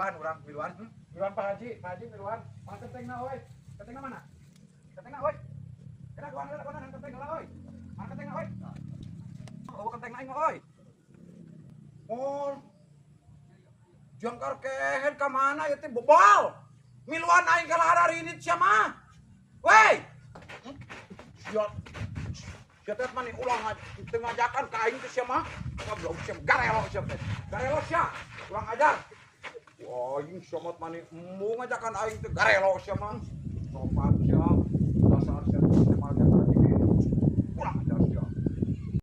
miluan urang miluan. Miluan Pak Haji miluan. Mana kentengna euy? Kentengna mana? Kentengna euy. Kana kuana kentengna euy. Mana kentengna euy? Oh, kentengna aing euy. Oh. Jangkar kehen ka mana ieu teh bobal. Miluan aing kalahara rinit sia mah. Weh. Sia. Sia teh mani ulang teu ngajakan ka aing teh sia mah. Goblok sia garelo sia teh. Garelo sia. Ulang ajar. Wah, aing sia mah mani emu ngajakan aing teh garelo sia mah. Sopan